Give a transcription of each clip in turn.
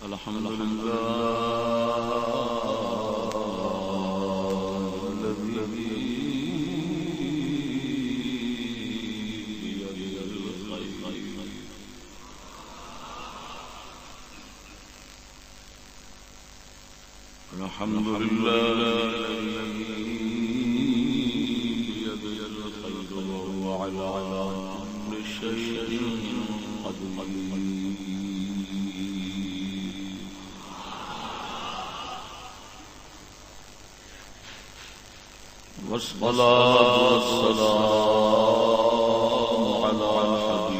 الحمد لله الذي بيده الخير الحمد لله الذي بيده الخير وهو على كل شيء قدير والصلاة والسلام على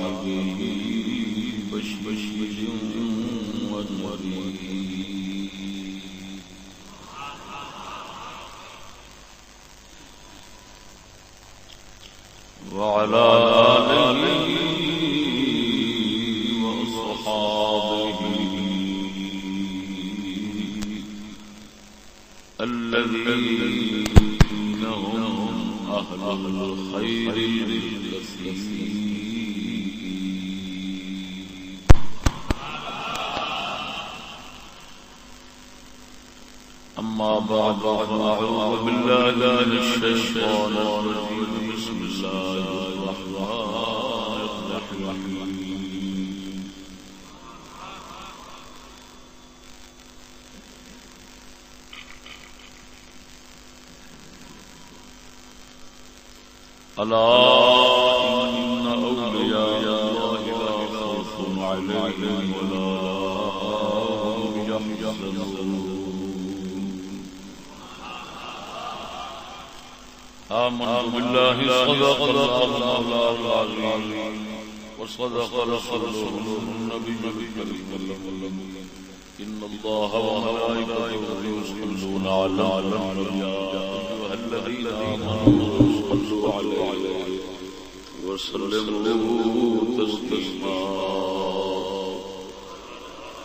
حبيبه بشير ونذير وعلى آله وأصحابه الذين أهل الخير الكثير أما بعد فأعوذ بالله من الشيطان الرجيم بسم الله الرحمن الرحيم ألا إن أولياء الله لا خوف عليهم ولا هم يحزنون آمنت بالله صدق الله العظيم وصدق رسوله النبي الكريم إن الله وملائكته يصلون على النبي يا أيها الذين آمنوا صلوا عليه وسلموا تسليما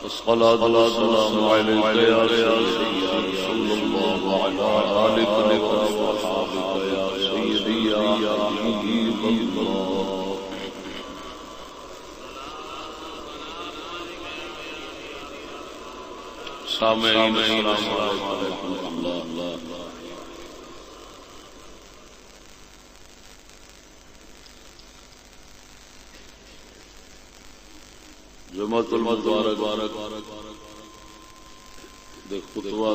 الصلاة والسلام عليك يا سيدي صلى الله على آلك وأصحابك يا سيدي يا حبيب الله سامعين السلام عليكم ورحمة الله جماعت المبارک دیکھ خطبہ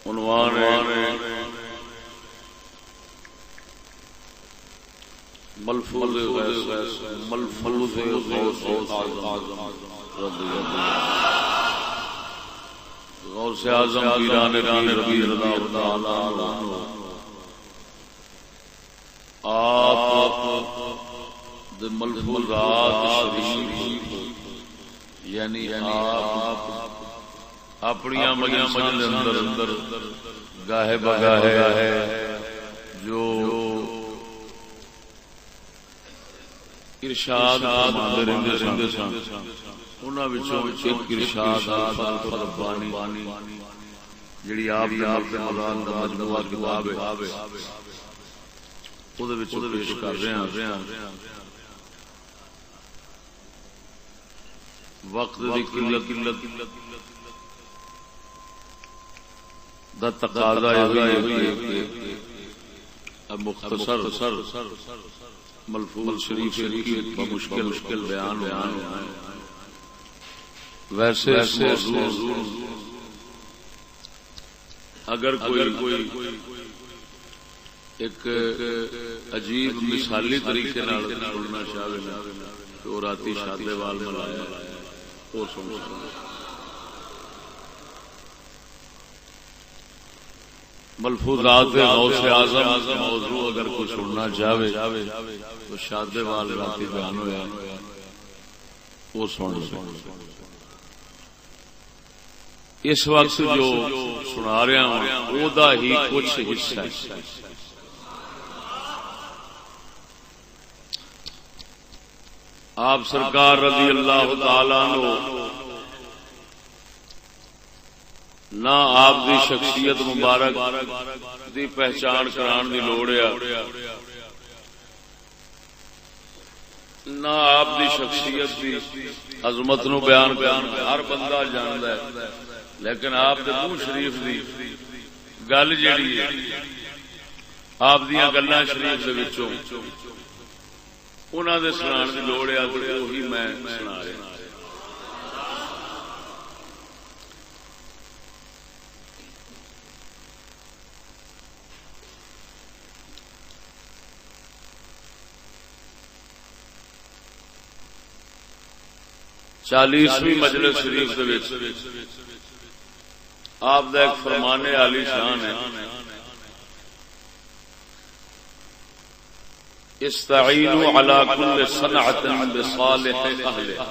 عنوان ہے ملفوظ غوث اعظم رضی غوث اعظم پیران رضی اللہ تعالی عنہ آپ ملفوظات شریف یعنی آپ اپنی مجلساں دے اندر گاہے بگاہے جو ارشاد فرماندے رہندے سن انہاں وچوں ایک ارشاد الفاظ ربانی جڑی آپ دے مولانا دا مجموعہ کتاب ہے او دے وچ پیش کر رہے ہیں وقت دی قلت دا تقاضا ہے اب مختصر ملفوظ شریف کی مشکل بیان ویسے موضوع اگر کوئی ایک عجیب مثالی طریقے سننا چاہے تو راتی شادے وال ملایا ملفوظات غوث اعظم موضوع اگر کوئی سننا چاہے تو شادے وال راتی بیان ہوا وہ سن اس وقت جو سنا رہا ہوں وہ دا ہی کچھ حصہ ہے آپ سرکار رضی اللہ تعالی عنہ نہ آپ دی شخصیت مبارک دی پہچان کران دی لوڑ ہے نہ آپ دی شخصیت دی عظمت نو بیان ہر بندہ جاندا ہے، لیکن آپ دے منہ شریف دی گل جیڑی ہے، آپ دیاں گلاں شریف دے وچوں انہاں دے سنان دی لوڑ ہے، وہی میں سنا رہا۔ چالیسویں مجلس شریف دے وچ آپ دا ایک فرمان عالی شان ہے، استعینوا علی کل صنعۃ بصالح اہلها۔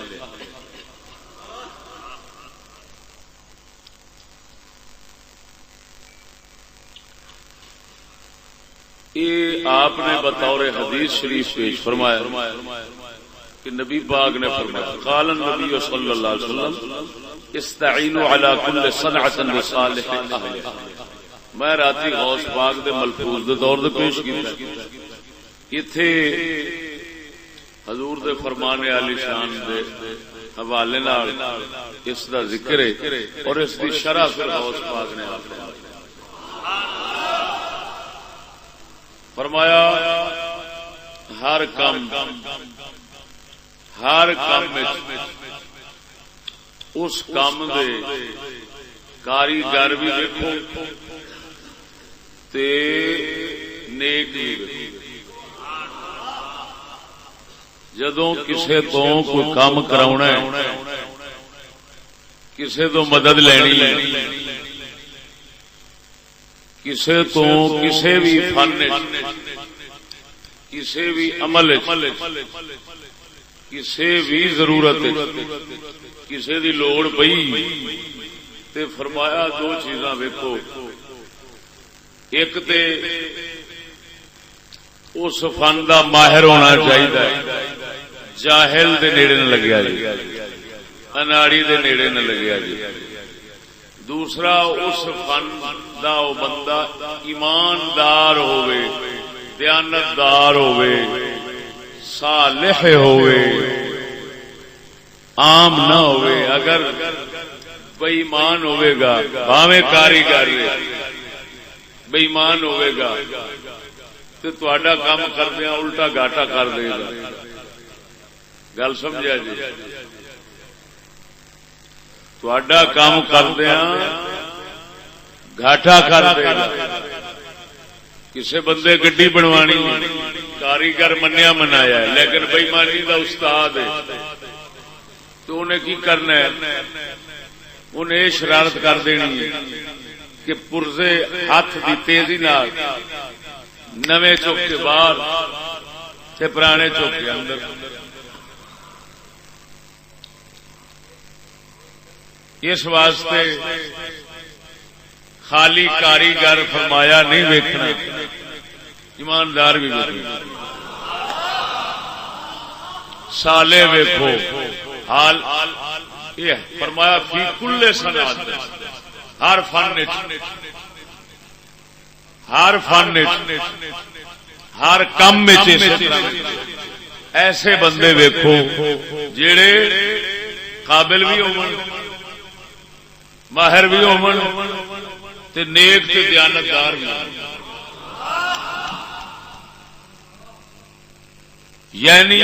یہ آپ نے بطور حدیث شریف پیش فرمایا کہ نبی پاک نے فرمایا، قال النبی صلی اللہ علیہ وسلم استعینوا علی کل صنعۃ بصالح اہلها۔ میں راتی غوث پاک دے ملفوظ دے طور تے پیش کیتا، ایتھے حضور دے فرمان عالی شان دے حوالے نال اس دا ذکر ہے اور اس دی شرح پھر غوث پاک نے فرمایا ہر کام اس کام دے کاریگر بھی دیکھو تے نیک بھی دیکھو۔ جدوں کسے تو کوئی کام کراونا ہے، کسے تو مدد لینی ہے، کسے تو کسے بھی فن کسے بھی عمل کسے بھی ضرورت کسے دی لوڑ پئی تے فرمایا دو چیزاں ویکھو، ایک تے اس فن دا ماہر ہونا چاہیے، جاہل دے نیڑے نہ لگیا جی، اناڑی دے نیڑے نہ لگیا جی۔ دوسرا اس فن دا او بندہ ایماندار ہوئے، دیانتدار ہوئے، صالح ہوئے، عام نہ ہوئے۔ اگر بے ایمان ہوئے گا بھاویں کاریگر بے ایمان ہوئے گا تو تہاڈا کام کردیا الٹا گھاٹا کر دے گا۔ گل سمجھا جی؟ تہاڈا کام کردیا گھاٹا کر دے گا۔ کسے بندے گڈی بنوانی کاریگر منیا منایا ہے لیکن بے ایمانی دا استاد ہے تو انہیں کی کرنا ہے؟ انہیں شرارت کر دینی ہے کہ پرزے ہاتھ دی تیزی نال نویں چوک کے باہر تے پرانے چوک کے اندر۔ اس واسطے خالی کاریگر فرمایا نہیں ویکھنا، ایماندار بھی ویکھنا، صالح ویکھو۔ حال یہ فرمایا فی کل صنعت، ہر فن ہر کم ایسے بندے ویکھو جڑے قابل بھی ہون، ماہر بھی ہون تے نیک تے دیانتدار بھی ہون۔ یعنی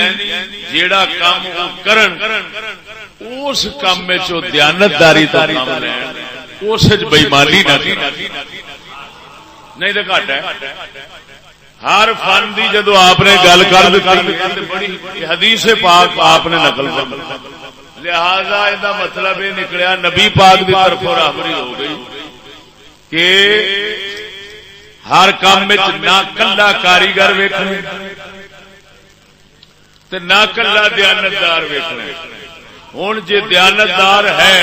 جیڑا کام کرن اس کام میں چو دیانتداری تو کام لین، اس بے ایمانی نہ نہیں تو گھٹ ہے۔ ہر فن دی جدو آپ نے گل کر دی حدیث پاک آپ نے نقل کر، لہذا یہ مطلب یہ نکلیا نبی پاک دی طرف راہبری ہو گئی کہ ہر کام میں نہ کلا کاریگر ویکھنا تے نہ کلا دیانتدار ویکھنا۔ ہوں جے دیانتدار ہے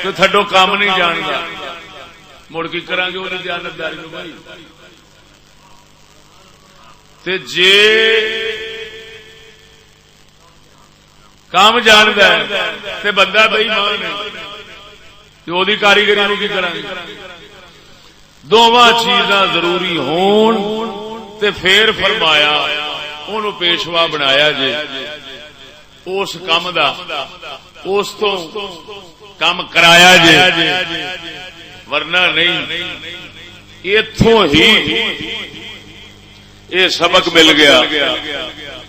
تو تھڈو کام نہیں جانتا، مڑ کی کریں گے وہ دیانتداری نو بھائی؟ تے جے کام جانتا ہے تے بندہ بے ایمان ہے تو وہ کاریگری نو کی کریں گے؟ دونوں چیزاں ضروری ہون تے پھر فرمایا انہوں پیشوا بنایا جے اس کام دا اس تو کام کرایا جے، ورنہ نہیں. اتوں ہی یہ سبق مل گیا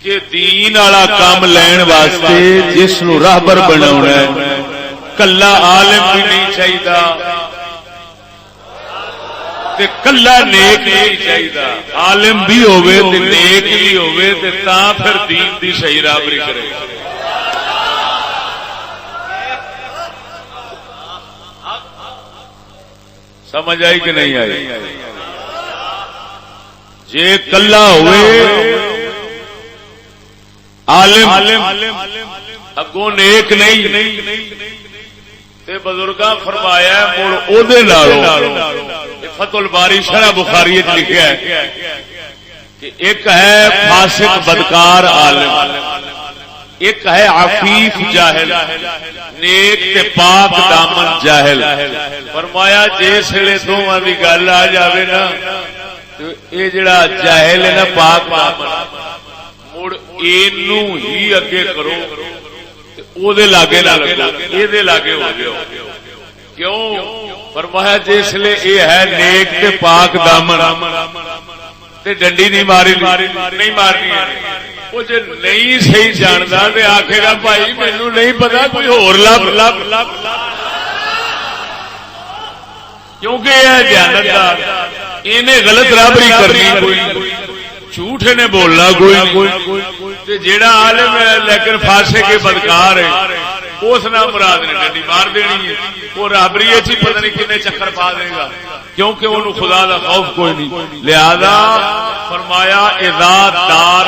کہ دین والا کام لین واسطے جس نو راہبر بناونا ہے کلا عالم بھی نہیں چاہیے تے کلا نیک نہیں چاہیے، عالم بھی ہوئے تے نیک بھی ہوئے تے تاں پھر دین دی صحیح راہبری کرے. سمجھ آئی کہ نہیں آئی؟ جے کلا ہوئے عالم اگوں نیک نہیں تے بزرگاں فرمایا مڑ او دے نالوں فتح الباری شرح بخاری لکھا ہے کہ ایک ہے فاسق بدکار عالم، ایک ہے عفیف جاہل، نیک تے پاک دامن جاہل. فرمایا جس ویلے دونوں کی گل آ جائے نا یہ جڑا جاہل ہے نا پاک دامن مڑ اینو ہی اگے کرو او دے لاگے نہ لگو، اے دے لاگے ہو جاؤ. کیوں؟ فرمایا جس لئے اے ہے نیک تے پاک دامن تے ڈنڈی نہیں ماری نہیں مارنی. وہ جے نہیں صحیح جاندا تے آکھے گا بھائی مینوں نہیں پتا کوئی ہور لب. کیونکہ یہ دیانتدار انہیں غلط رابری کرنی کوئی، جھوٹ نے بولنا کوئی، جیڑا عالم ہے لیکن فاسق کے بدکار ہے اس نام مراد نے ڈنڈی مار دینی ہے. وہ رابری چی پتہ نہیں کنے چکر پا دے گا کیونکہ انہوں خدا دا خوف کوئی نہیں. لہذا فرمایا اذا دار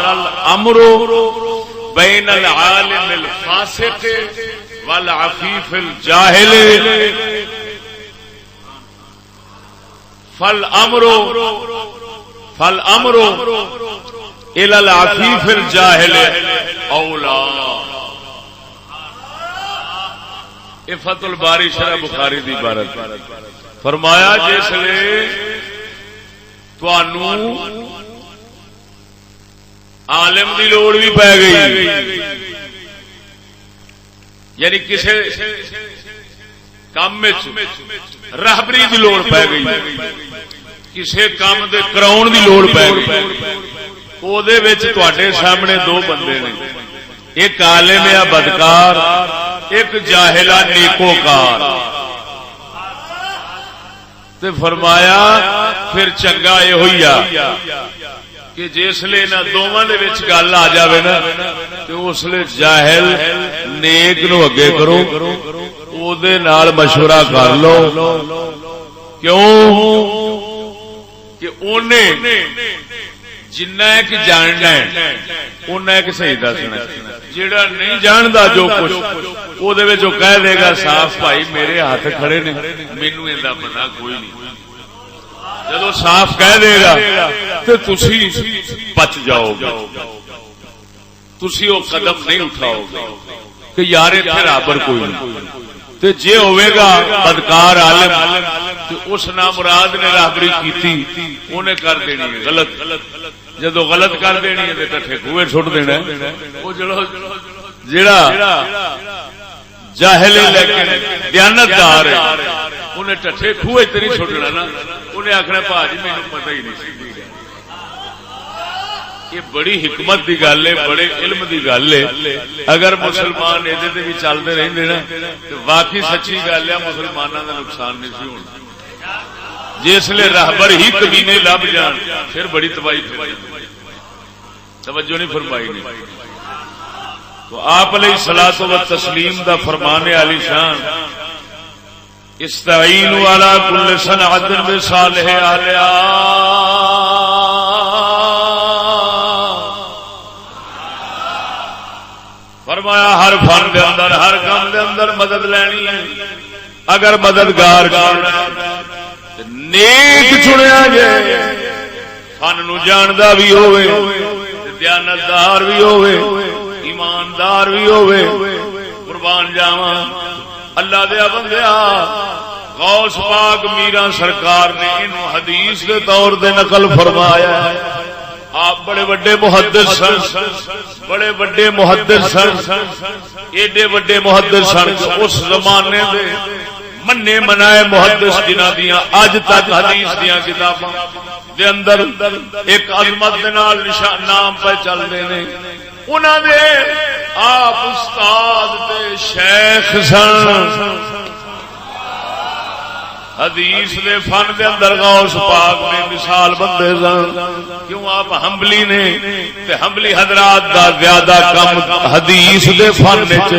الامر بین العالم الفاسق والعفیف الجاہل فالامر الى العفیف الجاہل اولا. فتح الباری شرح بخاری دی عبارت. فرمایا جس لئے تانوں عالم دی لوڑ بھی پی گئی، یعنی کسی کام راہبری دی لوڑ پی گئی، کسی کام دے کراؤن دی لوڑ پی گئی، او دے وچ تواڈے سامنے دو بندے نے، ایک عالم یا بدکار، ایک جاہلہ نیکوکار. تے فرمایا پھر چنگا یہ ہوئی کہ جس لئے نہ دونوں دے وچ گل آ جاوے نا تے اس لئے جاہل نیک نو اگے کرو، او دے نال مشورہ کر لو. کیوں کہ اونے جنہ ایک جاننا ہے انہیں ایک صحیح دسنا، جیڑا نہیں جاندا جو کچھ او دے وچ کہہ دے گا صاف بھائی میرے ہاتھ کھڑے نے مینوں ایندا پتہ کوئی نہیں. جدو صاف کہہ دے گا تے تسی بچ جاؤ گے، تسی او قدم نہیں اٹھاؤ گے کہ یار ایتھے رابر کوئی نہیں. تے جے ہوئے گا بدکار عالم تے اس نامراد نے راہبری کیتی انہیں کر دینی ہے غلط. جدو غلط کر دینی ہے تے ٹھٹھے کوئے چھوڑ دینا. وہ جڑا جاہل لیکن دیانتدار ہے انہیں ٹھٹھے کھوئے تے نہیں چھوڑنا نا، انہیں آکھنا بھاجی مینوں پتہ ہی نہیں سی. یہ بڑی حکمت دی گل ہے، بڑے علم دی گل ہے. اگر مسلمان ایدے تے بھی چلتے رہندے نا تے واقعی سچی گل ہے مسلماناں دا نقصان نہیں سی ہونا. جس لئے راہبر ہی کمینے لب جان پھر بڑی تباہی پھیل. توجہ نہیں فرمائی نہیں. تو آپ علیہ الصلوۃ والتسلیم دا فرمان علی شان استعینوا علی کل صنعۃ بصالح اہلھا. فرمایا ہر فن دے اندر ہر کام دے اندر مدد لینی ہے. اگر مددگار نیک چنیا جائے، فن نو جاندا بھی ہوئے، دیانتدار بھی ہوئے، ایماندار بھی ہوئے. قربان جاواں اللہ دے بندیا، غوث پاک میرا سرکار نے انہوں حدیث کے طور دے نقل فرمایا ہے آپ بڑے بڑے محدث سن، بڑے بڑے محدث سن، ایڈے بڑے محدث سن اس زمانے دے منے منائے محدث جنہاں دیاں اج تک حدیث دیاں کتاباں دے اندر ایک عظمت دے نال نشان نام پہ چلدے نے، انہاں دے آپ استاد تے شیخ سن۔ حدیث دے فن دے اندر غوث پاک نے مثال بندے سن، کیوں آپ حنبلی نے تے حنبلی حضرات دا زیادہ کم حدیث دے فن وچ،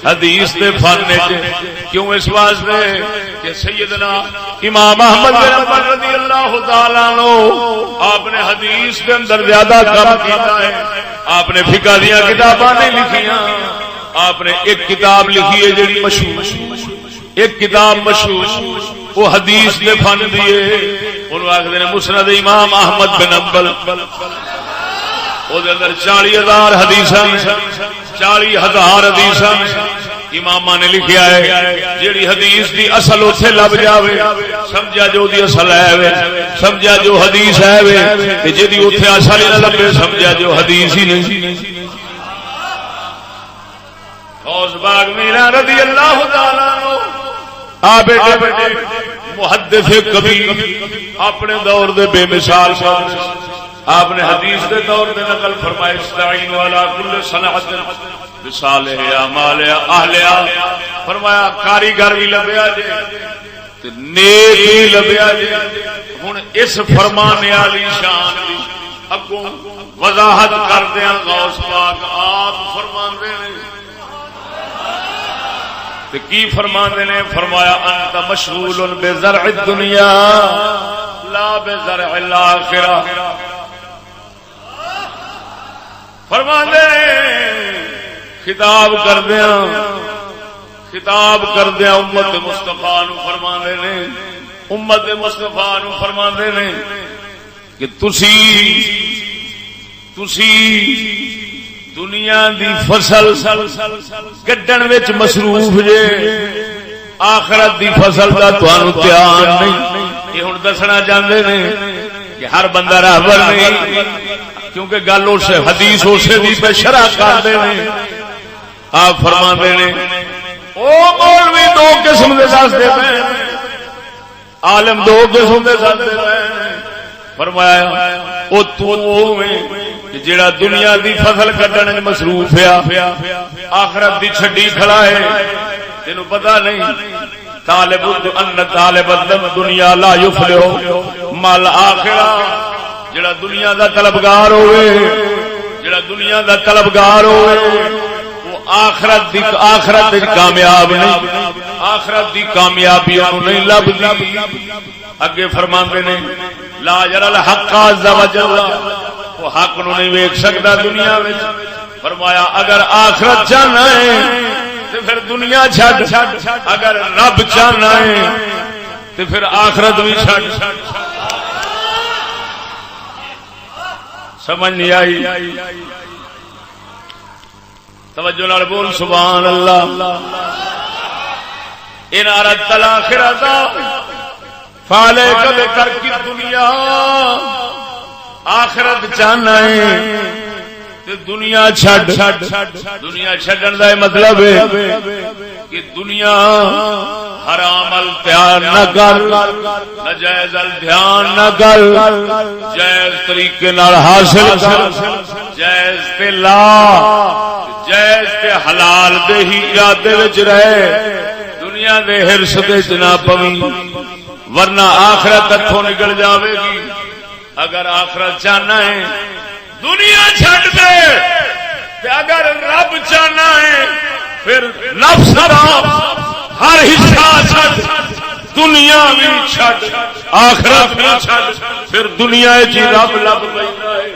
حدیث دے فن وچ، کیوں اس واسطے کہ سیدنا امام احمد بن حنبل رضی اللہ تعالی عنہ آپ نے حدیث دے اندر زیادہ کم کیتا ہے، آپ نے فقہ دیاں کتاباں نہیں لکھیاں، آپ نے ایک کتاب لکھی ہے جڑی مشہور، ایک کتاب مشہور وہ حدیث دے فن دیے، انہوں آخر نے مسند امام احمد بن حنبل، وہ دے اندر 40,000 حدیثاں، 40,000 حدیثاں اماماں نے لکھیا ہے۔ جیڑی حدیث دی اصل اوتھے لب جاوے سمجھا جو دی اصل ہے وے، سمجھا جو حدیث ہے وے، تے جیڑی اوتھے اصل ہی نہ لبے سمجھا جو حدیث ہی نہیں۔ غوث باغ میرا رضی اللہ تعالی عنہ آپ بیٹے محدث کبیر اپنے دور دے بے مثال سن، آپ نے حدیث دے دور دے نقل فرمائے استعینوا علی کل صنعت بصالح اعمال اہلها، فرمایا کاریگر بھی لبیا جے تے نیک بھی لبیا جے۔ ہن اس فرمانے والی شان دی اگوں وضاحت کردیاں غوث پاک آپ فرماندے نے کی فرماندے نے، فرمایا انت مشغول بزرع الدنیا لا بزرع الاخرہ، فرماندے خطاب کردیاں امت مصطفیٰ نو فرماندے نے، امت مصطفیٰ نو فرماندے نے کہ تسی دنیا دی فصل گڈن وچ مصروف جے، آخرت دی فصل دا تانوں دھیان نہیں۔ یہ ہن دسنا چاہندے نے کہ ہر بندہ راہبر نہیں، کیونکہ گل اس حدیث اسے دی پہ شرح کردے نے۔ آپ فرماندے نے او مولوی دو قسم دے دسدے پے، عالم دو قسم دے دسدے پے، فرمایا او تو جڑا دنیا دی فصل کٹن وچ مصروف ہے، آخرت دی چھڈی کھڑا ہے، تینوں پتہ نہیں طالب الدنیا لا یفلح مال آخرہ، جڑا دنیا دا طلبگار ہوئے، جڑا دنیا دا طلبگار ہوئے وہ آخرت دی کامیاب نہیں، آخرت دی کامیابی انہوں نہیں لبدی۔ اگے فرماندے نے لا یرا الحق عز وجل، وہ حق نو نہیں ویکھ سکتا دنیا وچ۔ فرمایا اگر آخرت چاہنا ہے تو پھر دنیا چھڈ، اگر رب چاہنا ہے تو پھر آخرت بھی چھڈ۔ سمجھ نہیں آئی؟ توجہ نال بول سبحان اللہ۔ ان اردت الاخرۃ فعلیک بترک الدنیا، آخرت چاہنا ہے تے دنیا چھڈ۔ دنیا چھڈن دا مطلب ہے کہ دنیا حرام ال دھیان نہ کر، ناجائز ال دھیان نہ کر، جائز طریقے نال حاصل کر، جائز تے لا، جائز تے حلال دے ہی ارادے وچ رہے، دنیا دے حرص تے نہ پویں، ورنہ آخرت ہتھوں نکل جاوے گی۔ اگر آخرت چاہنا ہے دنیا چھڈ دے، تے اگر رب چاہنا ہے پھر نفس دا ہر حصہ چھڈ، دنیا بھی چھڈ، آخرت بھی چھڈ، پھر دنیا وچ رب لب پیندا ہے۔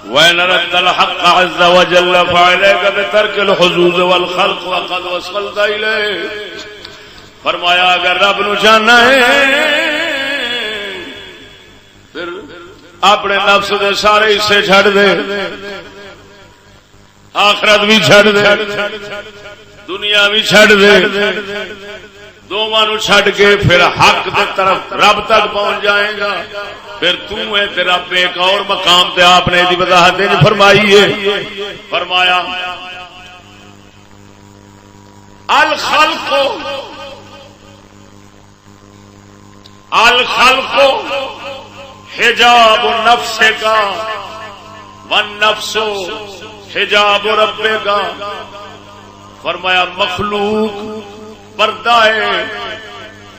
وَإِنْ أَرَدْتَ الْحَقَّ عَزَّ وَجَلَّ فَعَلَيْكَ بِتَرْكِ الْحُظُوظِ وَالْخَلْقِ وَقَدْ وَصَلْتَ إِلَيْهِ، فرمایا اگر رب نو جاننا ہے پھر اپنے نفس دے سارے حصے چھڑ دے، آخرت بھی چھڑ دے، دنیا بھی چھڑ دے، دونوں نو چھڑ کے پھر حق دے طرف رب تک پہنچ جائے گا. پھر تو ہے تے رب ایک اور مقام تے آپ نے دی وضاحت فرمائی ہے. فرمایا الخلق حجاب نفس کا والنفس حجاب رب کا. فرمایا مخلوق پردہ ہے،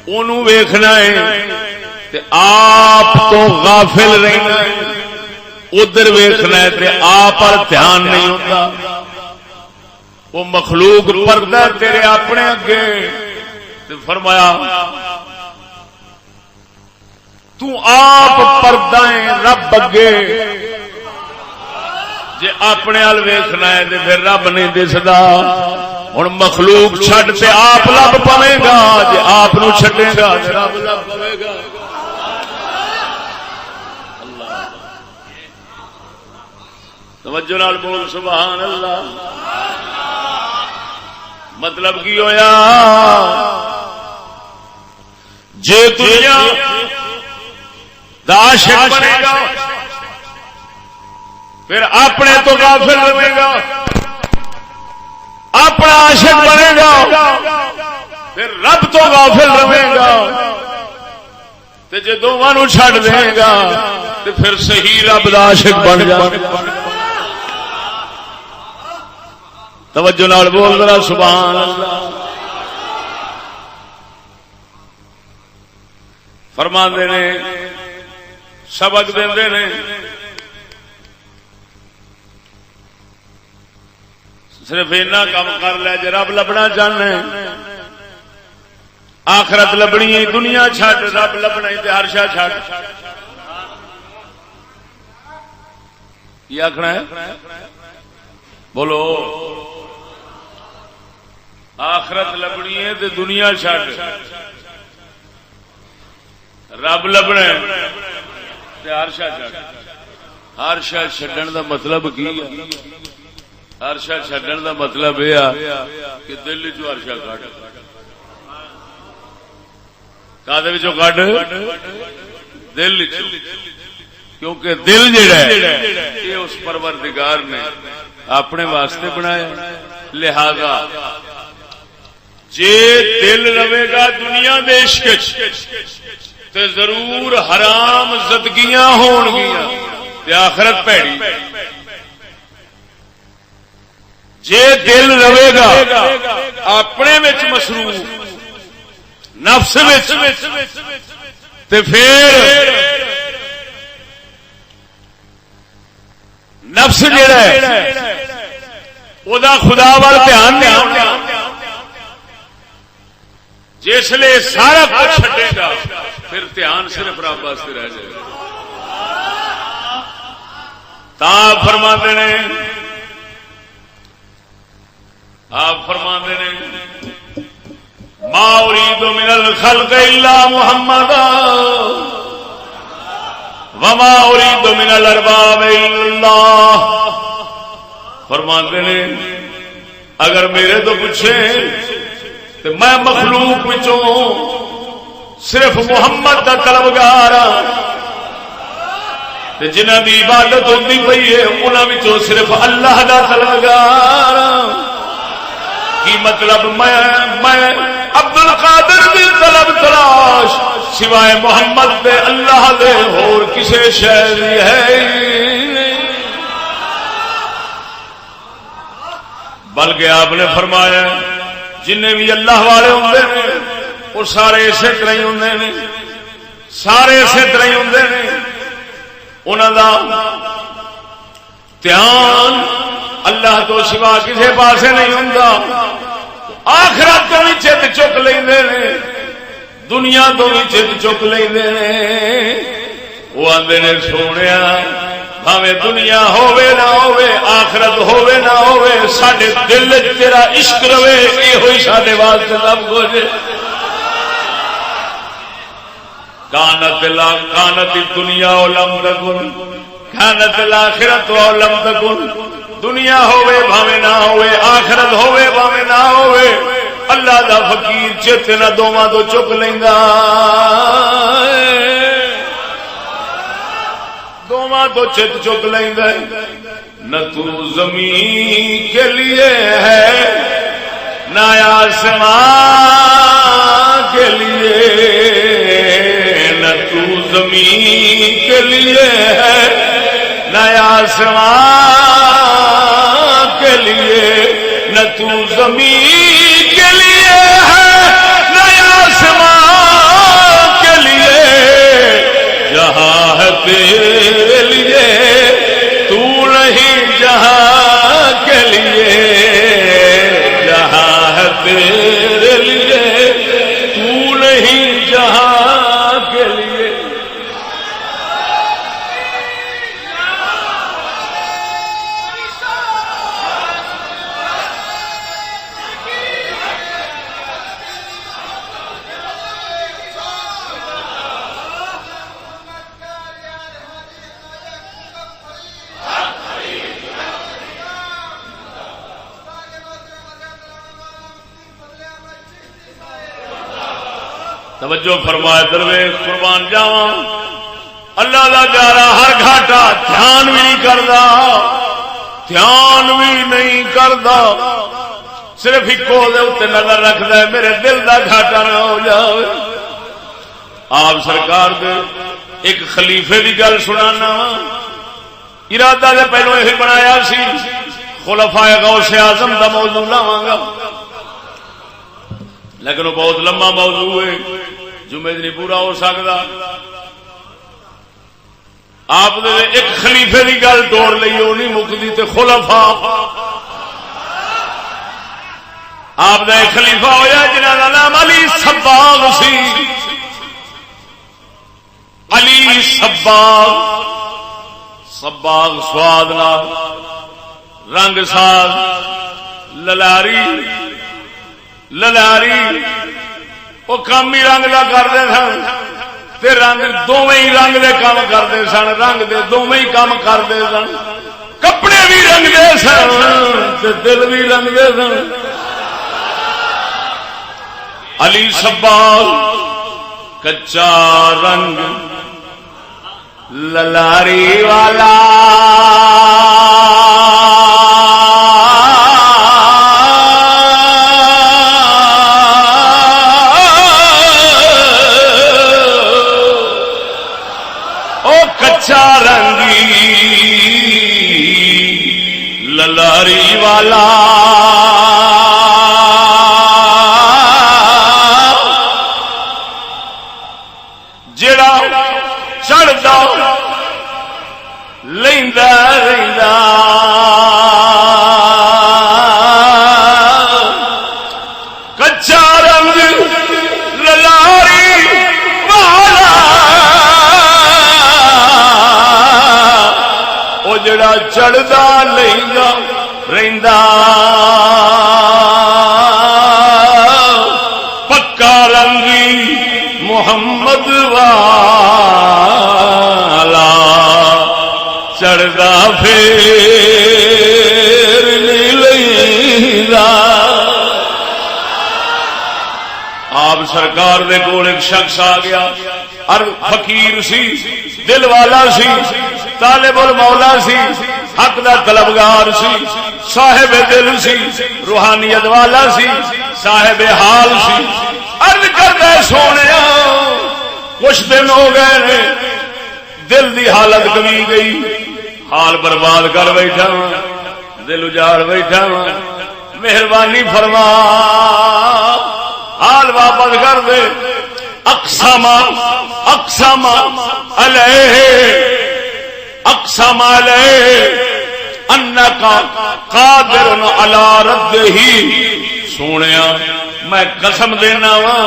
انہوں ویکھنا ہے تے آپ تو غافل رہنا ہے، ادھر ویکھنا ہے تے آپ پر دھیان نہیں ہوتا. وہ مخلوق پردہ تیرے اپنے اگے تے فرمایا تو آپ پردہ ہے رب اگے. جے اپنے ال ویکھنا ہے تے پھر رب نہیں دسدا. ہن مخلوق چھڈ تے آپ لب پوے گا، جے آپ نو چھڈے گا تے رب لب پوے گا. توجہ نال بول سبحان اللہ. مطلب کی ہویا جے دنیا دا عاشق بنے گا پھر اپنے تو غافل رہے گا، اپنا عاشق بنے گا پھر رب تو غافل رہے گا. تے جے دونوں نو چھڈ دے گا تے پھر صحیح رب دا عاشق بن جائے گا. توجہ نال بول ذرا سبحان اللہ. فرماندے نے سبق دیندے نے صرف اینا کام کر لے جے رب لبنا چاہنا ہے. آخرت لبنی ہے دنیا چھڈ، رب لبنا ہے تے ہر شے چھڈ. کی آخنا ہے بولو؟ آخرت لبنی ہے تے دنیا چھڈ، رب لبنا ہے تے ہر شے چھڈ. ہر شے چھڈن دا مطلب کی ہے؟ ہر شے چھڈن دا مطلب یہ کہ دل چ ہر شے کڈ. کادے وچوں کڈ؟ دل چ. کیونکہ دل جڑا ہے یہ اس پروردگار نے اپنے واسطے بنایا. لہذا جے دل رہے گا دنیا دے عشق تے ضرور حرام زدگیاں ہون گیاں تے آخرت پیڑی. جے دل رہے گا اپنے وچ مصروف نفس وچ تے پھر نفس جڑا ہے او دا خدا وال دھیان نہیں ہونا. جس لئے سارا کچھ چھڈے گا پھر دھیان صرف رب واسطے رہ جائے گا. تاں فرماندے نے آپ فرماندے نے ما اريد من الخلق الا محمد وما اريد من الارباب الا اللہ. فرماندے نے اگر میرے تو پوچھے تو میں مخلوق وچوں صرف محمد دا طلبگار ہاں، جنہاں دی عبادت ہوندی پئی ہے انہاں وچوں صرف اللہ دا طلبگار ہاں. کی مطلب میں عبد القادر دی طلب تلاش سوائے محمد دے اللہ دے اور کسے شے دی ہے نہیں. بلکہ آپ نے فرمایا جنہیں بھی اللہ والے ہوندے نے وہ سارے اسی طرح ہی ہوندے نے، سارے اسی طرح ہی ہوندے نے. انہاں دا دھیان اللہ تو سوا کسی پاسے نہیں ہوندا. آخرت تو بھی چت چک لیندے نے، دنیا تو بھی چت چک لیندے نے. وہ آندے نے سونیا بھاویں دنیا ہووے نہ ہووے آخرت ہووے نہ ہووے ساڈے دل وچ تیرا عشق رہے یہ ہوئی ساڈے واسطے سب کچھ. کانت الدنیا ولم تکن کانت الاخرۃ ولم تکن، دنیا ہوے بھاویں نہ ہوے، آخرت ہوے بھاویں نہ ہوے، اللہ دا فقیر چت نہ دوواں تو چک لیندا، دوواں تو چت چک لیندا۔ نہ تو زمین کے لیے ہے نہ آسمان کے لیے، نہ تو زمین کے لیے ہے نہ آسمان کے لیے، نہ تو زمین کے لیے ہے نہ آسمان کے لیے، جہاں ہے تیرے لیے تو نہیں جہاں کے لیے، جہاں ہے تیرے لیے تو نہیں جہاں کے لیے۔ توجہ فرمائے درویش قربان جاواں، اللہ دا پیارا ہر گھاٹا دھیان بھی نہیں کردا، دھیان بھی نہیں کردا، صرف ایکو دے اوتے نظر رکھدا ہے میرے دل دا گھاٹا نہ ہو جاوے۔ آپ سرکار دے ایک خلیفے دی گل سنانا، ارادہ دے پہلو یہ بنایا سی خلفائے غوث اعظم دا موضوع لاواں گا، لیکن وہ بہت لمبا موضوع ہے، جمعے نہیں پورا ہو سکتا۔ آپ نے ایک خلیفے کی گل توڑ لی، وہ نہیں مکتی تے خلفاء، آپ کا ایک خلیفہ ہویا جنہاں دا نام علی سباغ سی، علی سباغ، سباغ سواد نال، رنگ ساز، للاری للاری، وہ کام ہی رنگ کا کرتے سن، تے رنگ دونوں ہی رنگ دے کام کرتے سن، رنگ دے دونوں ہی کام کرتے سن، کپڑے بھی رنگ دے سن تے دل بھی رنگ دے سن۔ علی سباغ کچا رنگ للاری والا، رنگی للاری والا، جڑا چڑھدا لیندا رہندا، کچا رنگ للاری والا، جڑا چڑھدا لیندا رہندا، پکا رنگی محمد والا، چڑھدا پھر نہیں لیندا۔ آپ سرکار دے کول ایک شخص آ گیا، ہر فقیر سی، دل والا سی، طالب المولا سی، حق دا طلبگار سی، صاحب دل سی، روحانیت والا سی، صاحب حال سی۔ عرض کردا سونیا کچھ دن ہو گئے نے، دل دی حالت کمی گئی، حال برباد کر بیٹھا، دل اجاڑ بیٹھا، مہربانی فرما حال واپس کر دے۔ اقسم علیہ انکا قادر علی رده، سونیا میں قسم دینا وا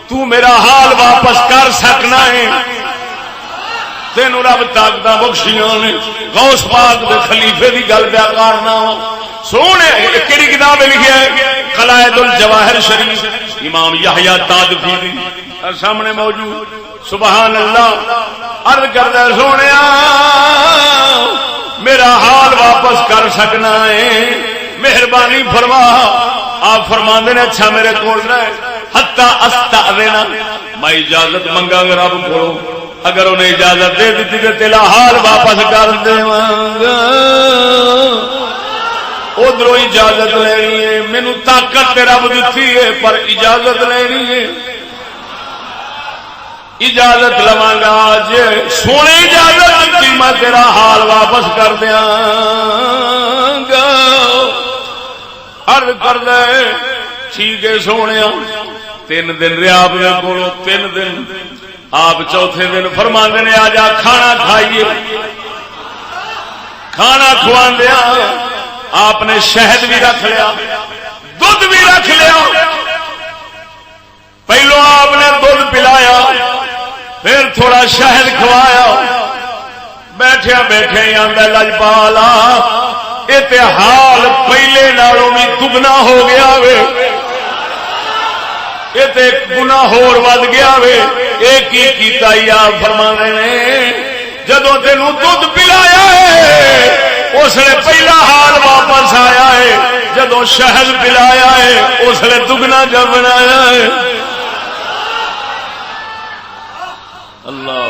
تو میرا حال واپس کر سکنا ہے، تینوں رب طاقت بخشیاں نے۔ غوث پاک دے خلیفے دی گل پیا کرنا وا، سونے کیڑی کتاب لکھی ہے؟ قلائد الجواہر شریف، امام یحییٰ تادفی سامنے موجود. سبحان اللہ. عرض کردا سونیا میرا حال واپس کر سکنا ہے مہربانی فرما. آپ فرماندے نے اچھا میرے کول رہ حتی استاذنا میں اجازت منگا گا رب کو. اگر انہیں اجازت دے دیتی تو تیرا حال واپس کر دیواں. ادھروں اجازت لینی ہے. مینوں طاقت رب دتی ہے پر اجازت لینی ہے. اجازت لواں گا جے سونے اجازت دیتی میں تیرا حال واپس کر دیاں گا. عرض کر دے ٹھیک ہے سونے. 3 دن رہا اپنے کولوں 3 دن. آپ چوتھے دن فرماندے نے آ جا کھانا کھائیے. کھانا کھواندیا آپ نے شہد بھی رکھ لیا دودھ بھی رکھ لیا. پہلو آپ نے دودھ پلایا پھر تھوڑا شہد کھوایا. بیٹھیا بیٹھے ہی آندا لجپالا اتحال پہلے نالوں بھی دگنا ہو گیا وے. یہ تے گناہ ہور ود گیا وے. ایک ہی کیتا ہی آپ فرمانے نے جدوں تینوں دودھ پلایا ہے اس نے پہلا حال واپس آیا ہے. جدوں شہد پلایا ہے اس نے دگنا جب بنایا ہے. اللہ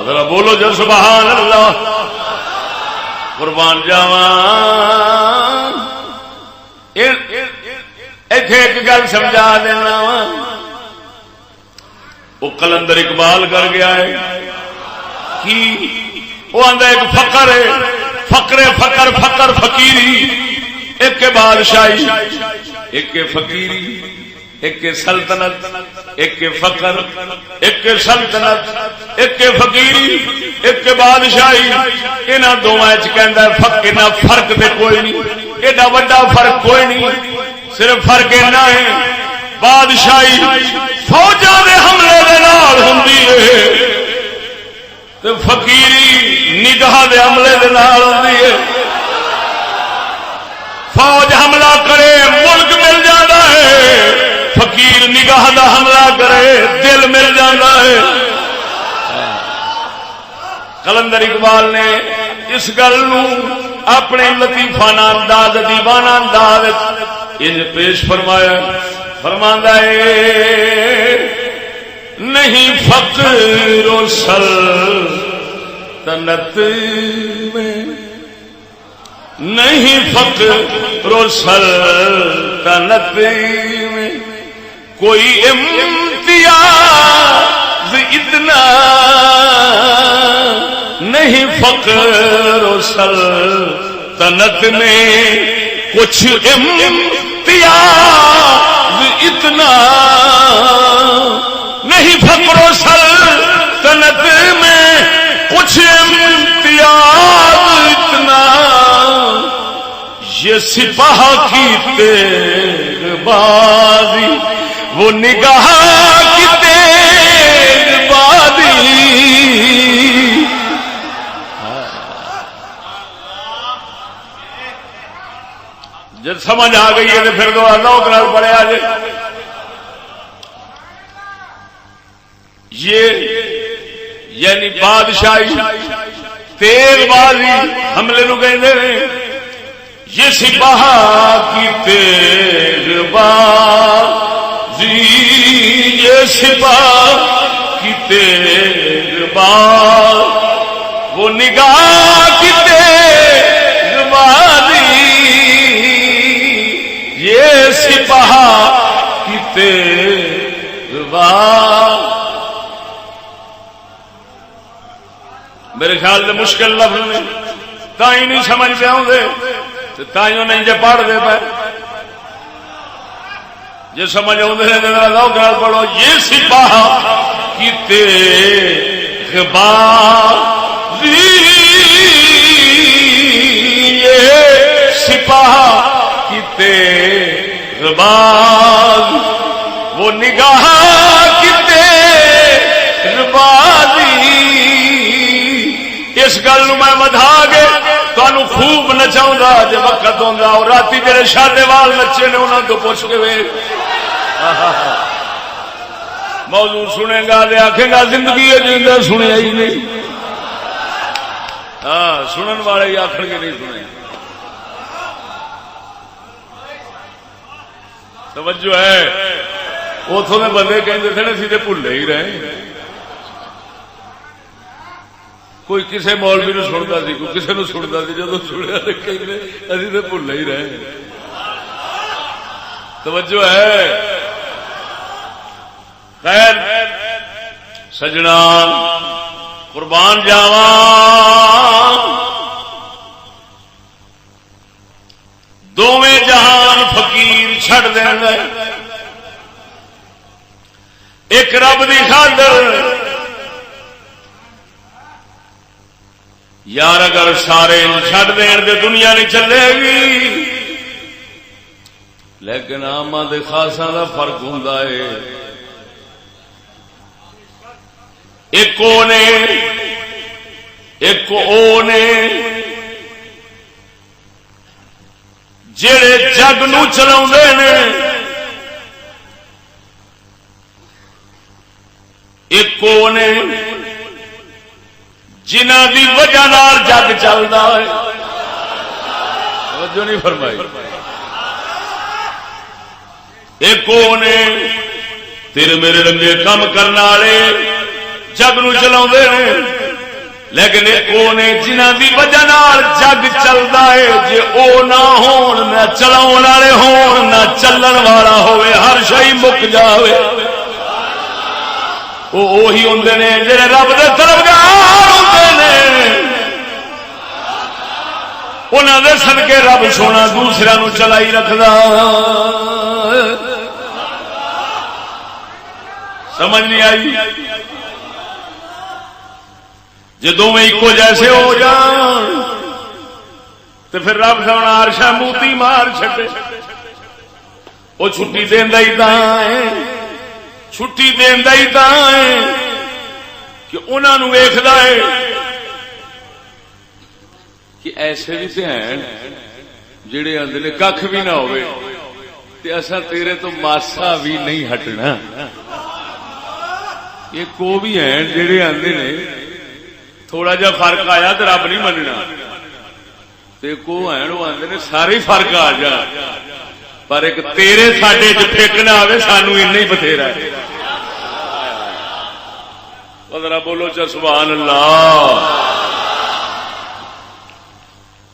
ذرا بولو جو سبحان اللہ. قربان جاواں. ایتھے ایک گل سمجھا دینا وا. وہ کلندر اقبال کر گیا ہے کہ وہ آندا ایک فقر ہے فقر فقر فقر فقیری. ایک کے بادشاہی ایک کے فقیری ایک کے سلطنت ایک کے فقر ایک کے سلطنت ایک کے فقیری ایک کے بادشاہی. انہاں دوواں وچ کہندا ہے فرق تے کوئی نہیں. ایڈا وڈا فرق کوئی نہیں. صرف فرق اینا ہے بادشاہی فوجاں دے حملے دے نال ہوندی ہے تے فقیری نگاہ دے حملے دے نال ہوندی ہے. فوج حملہ کرے ملک مل جاتا ہے. فقیر نگاہ دا حملہ کرے دل مل جاتا ہے. کلندر اقبال نے اس گل نو اپنے لطیفانہ انداز دیوانہ انداز ان پیش فرمایا. فرماندا ہے نہیں فقر و سلطنت میں نہیں فقر و سلطنت میں کوئی امتیاز اتنا نہیں. فقر و سلطنت میں کچھ امتیاز اتنا نہیں. فقر و سلطنت میں کچھ امتیاز اتنا. یہ سپاہ کی تیر بازی وہ نگاہ کی تیر بازی. جب سمجھ آ گئی ہے تو پھر دو اللہ پڑے آ جائے. یہ یعنی بادشاہی تیر بازی حملے نو کہندے نے. یہ سپاہ کی تیر بازی یہ سپاہ کی تیر باز وہ نگاہ کی تیر بازی. یہ سپاہ کی تیر باز. میرے خیال سے مشکل لفظ نے تائیں نہیں سمجھ پہ آؤں تائیوں نہیں جے پڑھ دے پہ جے سمجھ آؤں پڑھو. یہ سپاہ کی تیر بازی یہ سپاہ کی تیر باز وہ نگاہ کتے ربادی اس گل میں ودھا کے تانوں خوب نچاؤں گا جب وقت ہوگا اور راتی جڑے شادے وال نچے نے انہوں تو پوچھ کے ویکھ موضوع سنے گا دے آکھے گا زندگی جیندے سنیا ہی نہیں. ہاں سنن والے ہی آخر کے نہیں سنے. توجہ ہے اتوں کے بندے کہتے تھے نا اسی تو بھولے ہی رہے. کوئی کسی مولوی نو سنتا سی کوئی کسی نو سنتا سی جب سنیا تو کہتے اسی تو بھولے ہی رہے. توجہ ہے. خیر سجنا قربان جاواں دوویں جہان فقیر چھڑ دین گے ایک رب دی خاطر. یار اگر سارے چھڑ دین تے دنیا نہیں چلے گی لیکن آما دے خاصاں دا فرق ہوندا ہے. ایک او نے جڑے جگ نو چلاوندے نے ایک او نے جنہ دی وجہ نال جگ چلدا ہے. توجہ نہیں فرمائی. ایک او نے تیرے میرے رنگے کام کرنے والے جگ نو چلاوندے نے لیکن او نے جنہ دی وجہ نال جگ چلدا ہے جے او نہ ہون نہ چلاون والے ہون نہ چلن والا ہوئے ہر شے مک جاوے. وہی ہوندے نے جڑے رب دے طرفدار ہوندے نے. انہاں دے صدقے رب سونا دوسرے نو چلائی رکھدا. سمجھ نہیں آئی. جدوں میں ایکو جیسے ہو جان تو پھر رب سونا عرشاں موتی مار چھڈے. وہ چھٹی دیندا ہی تاں ہے چھٹی دیندا ہی تاں ہے کہ انہاں نوں ویکھدا ہے کہ ایسے بھی تے ہیں جڑے آندے نے ککھ بھی نہ ہوئے تے اساں تیرے تو ماسا بھی نہیں ہٹنا. یہ کو بھی ہیں جڑے آندے نے تھوڑا جا فرق آیا تو رب نہیں مننا تے کو ہیں وہ آندے نے سارے فرق آ جا پر ایک تیرے ساڈے چ پھیکنا آوے سانو اینا ہی بتھیرا ہے. ذرا بولو چا سبحان اللہ.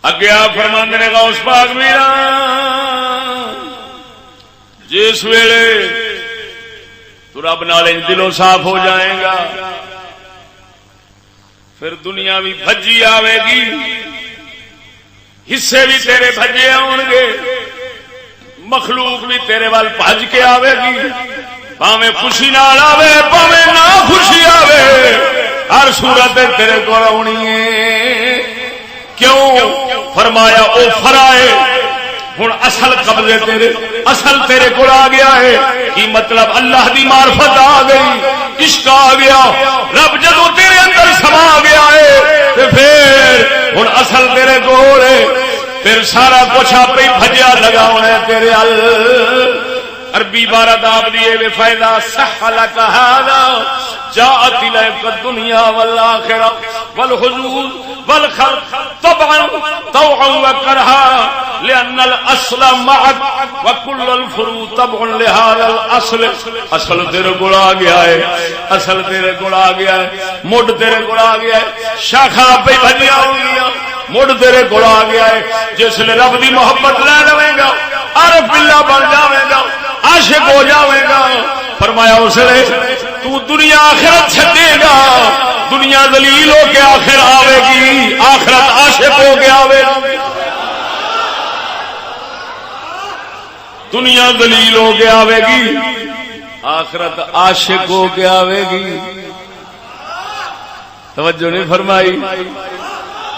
اگے آپ فرماندے نے غوث پاک میرا جس ویلے تو رب نال دلوں صاف ہو جائے گا پھر دنیا بھی بھجی آوے گی حصے بھی تیرے بھجے آن گے مخلوق بھی تیرے وال بھج کے آوے گی پاویں خوشی نال آوے پاویں نہ خوشی آوے ہر صورت تیرے کو آنی ہے. کیوں فرمایا او فرائے ہن اصل قبضے تیرے اصل تیرے کو آ گیا ہے. کی مطلب اللہ دی معرفت آ گئی عشق آ گیا رب جدوں تیرے اندر سما گیا ہے تے پھر ہن اصل تیرے کول ہے. پھر سارا کچھ آپ ہی بھجیا لگا ہونا ہے تیرے ال. عربی عبارت آپ دیے بے فائدہ صح لک ھذا جاءت الیک الدنیا والآخرہ والحظوظ والخلق طبعا طوعا وكرها لأن الأصل معك وكل الفروع طبع لهذا الأصل. اصل تیرے کو آ گیا ہے اصل تیرے کو آ گیا ہے مڈ تیرے کو آ گیا ہے شاخا پہ بھجیا ہو گیا مڈ تیرے کو آ گیا ہے. جس لئے رب دی محبت لے لویں گا عارف باللہ بن جاویں گا عاشق ہو جاویں گا. فرمایا اس لئے تو دنیا آخرت چھڈے گا دنیا ذلیل ہو کے آخر آوے گی آخرت عاشق ہو کے آوے گی. دنیا ذلیل ہو کے آوے گی آخرت عاشق ہو کے آوے گی. توجہ نہیں فرمائی.